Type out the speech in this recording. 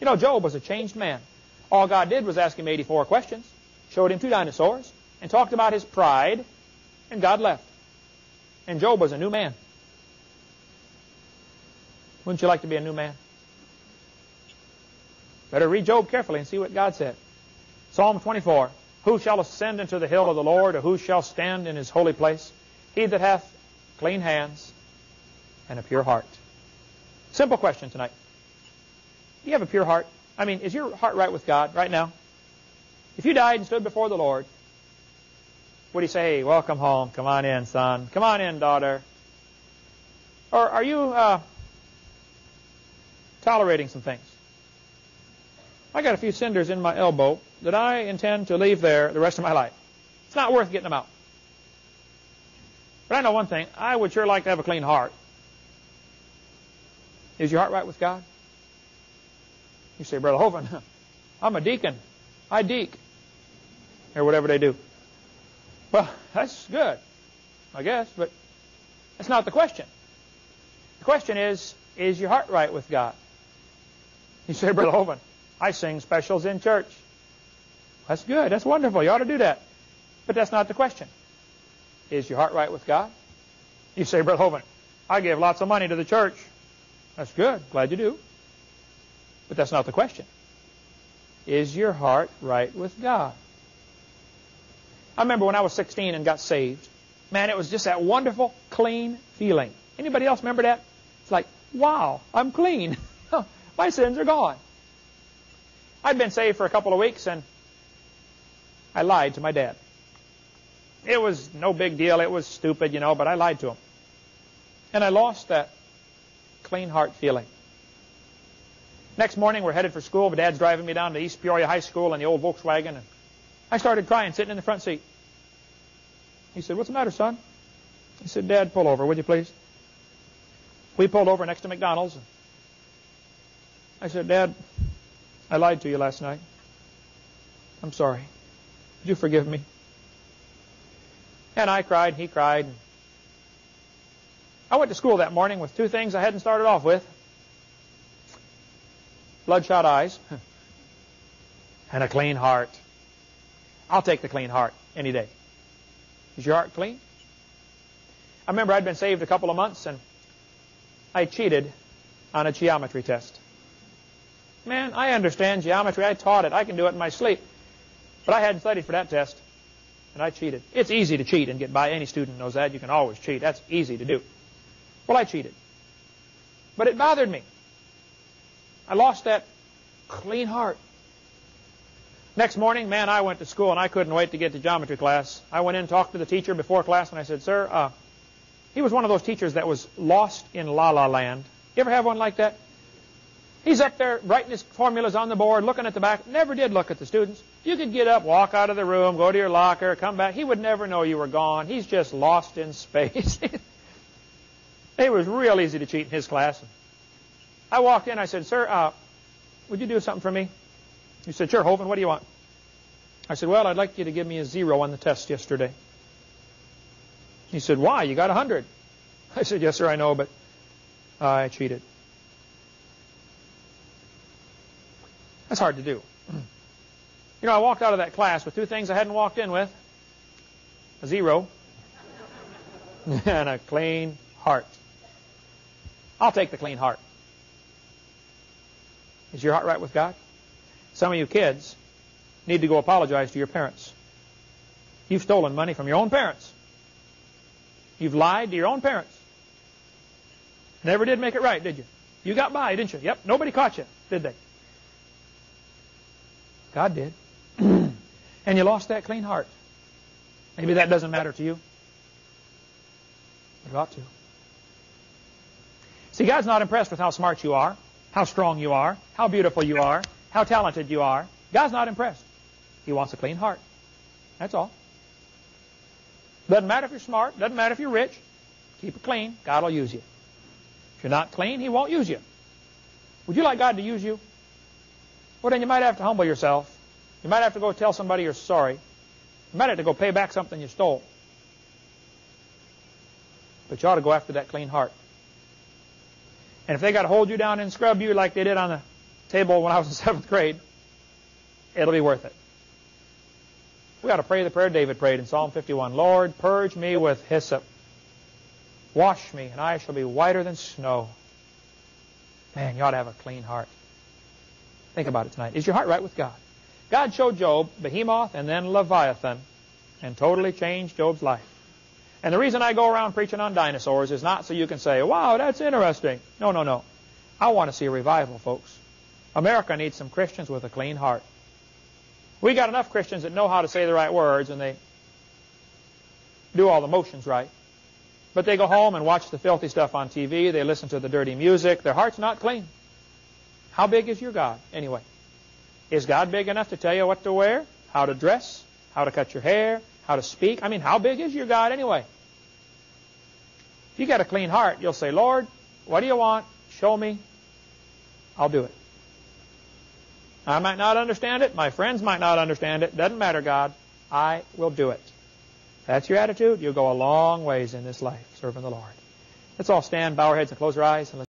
You know, Job was a changed man. All God did was ask him 84 questions, showed him 2 dinosaurs, and talked about his pride, and God left. And Job was a new man. Wouldn't you like to be a new man? Better read Job carefully and see what God said. Psalm 24. Who shall ascend into the hill of the Lord, or who shall stand in his holy place? He that hath clean hands and a pure heart. Simple question tonight. Do you have a pure heart? I mean, is your heart right with God right now? If you died and stood before the Lord, would he say, hey, welcome home, come on in, son, come on in, daughter? Or are you tolerating some things? I got a few cinders in my elbow that I intend to leave there the rest of my life. It's not worth getting them out. But I know one thing, I would sure like to have a clean heart. Is your heart right with God? You say, Brother Hovind, I'm a deacon. I deek. Or whatever they do. Well, that's good, I guess, but that's not the question. The question is your heart right with God? You say, Brother Hovind, I sing specials in church. That's good. That's wonderful. You ought to do that. But that's not the question. Is your heart right with God? You say, Brother Hovind, I give lots of money to the church. That's good. Glad you do. But that's not the question. Is your heart right with God? I remember when I was 16 and got saved. Man, it was just that wonderful, clean feeling. Anybody else remember that? It's like, wow, I'm clean. My sins are gone. I'd been saved for a couple of weeks, and I lied to my dad. It was no big deal. It was stupid, you know, but I lied to him. And I lost that clean heart feeling. Next morning, we're headed for school. My dad's driving me down to East Peoria High School in the old Volkswagen, and I started crying, sitting in the front seat. He said, what's the matter, son? He said, Dad, pull over, would you please? We pulled over next to McDonald's. I said, Dad, I lied to you last night. I'm sorry. Would you forgive me? And I cried, he cried. I went to school that morning with 2 things I hadn't started off with. Bloodshot eyes and a clean heart. I'll take the clean heart any day. Is your heart clean? I remember I'd been saved a couple of months, and I cheated on a geometry test. Man, I understand geometry. I taught it. I can do it in my sleep. But I hadn't studied for that test, and I cheated. It's easy to cheat and get by. Any student knows that. You can always cheat. That's easy to do. Well, I cheated. But it bothered me. I lost that clean heart. Next morning, man, I went to school, and I couldn't wait to get to geometry class. I went in and talked to the teacher before class, and I said, Sir, he was one of those teachers that was lost in la-la land. You ever have one like that? He's up there writing his formulas on the board, looking at the back. Never did look at the students. You could get up, walk out of the room, go to your locker, come back. He would never know you were gone. He's just lost in space. It was real easy to cheat in his class. I walked in. I said, Sir, would you do something for me? He said, Sure, Hovind, what do you want? I said, well, I'd like you to give me a 0 on the test yesterday. He said, why? You got 100. I said, yes, sir, I know, but I cheated. That's hard to do. You know, I walked out of that class with 2 things I hadn't walked in with. A 0 and a clean heart. I'll take the clean heart. Is your heart right with God? Some of you kids need to go apologize to your parents. You've stolen money from your own parents. You've lied to your own parents. Never did make it right, did you? You got by, didn't you? Yep, nobody caught you, did they? God did. And you lost that clean heart. Maybe that doesn't matter to you. It ought to. See, God's not impressed with how smart you are, how strong you are, how beautiful you are, how talented you are. God's not impressed. He wants a clean heart. That's all. Doesn't matter if you're smart. Doesn't matter if you're rich. Keep it clean. God will use you. If you're not clean, He won't use you. Would you like God to use you? Well, then you might have to humble yourself. You might have to go tell somebody you're sorry. You might have to go pay back something you stole. But you ought to go after that clean heart. And if they got to hold you down and scrub you like they did on the table when I was in 7th grade, it'll be worth it. We ought to pray the prayer David prayed in Psalm 51. Lord, purge me with hyssop. Wash me, and I shall be whiter than snow. Man, you ought to have a clean heart. Think about it tonight. Is your heart right with God? God showed Job Behemoth and then Leviathan and totally changed Job's life. And the reason I go around preaching on dinosaurs is not so you can say, wow, that's interesting. No, no, no. I want to see a revival, folks. America needs some Christians with a clean heart. We got enough Christians that know how to say the right words and they do all the motions right. But they go home and watch the filthy stuff on TV. They listen to the dirty music. Their heart's not clean. How big is your God, anyway? Is God big enough to tell you what to wear, how to dress, how to cut your hair, how to speak? I mean, how big is your God, anyway? If you got a clean heart, you'll say, Lord, what do you want? Show me. I'll do it. I might not understand it. My friends might not understand it. Doesn't matter, God. I will do it. That's your attitude. You'll go a long ways in this life serving the Lord. Let's all stand, bow our heads, and close our eyes. And let's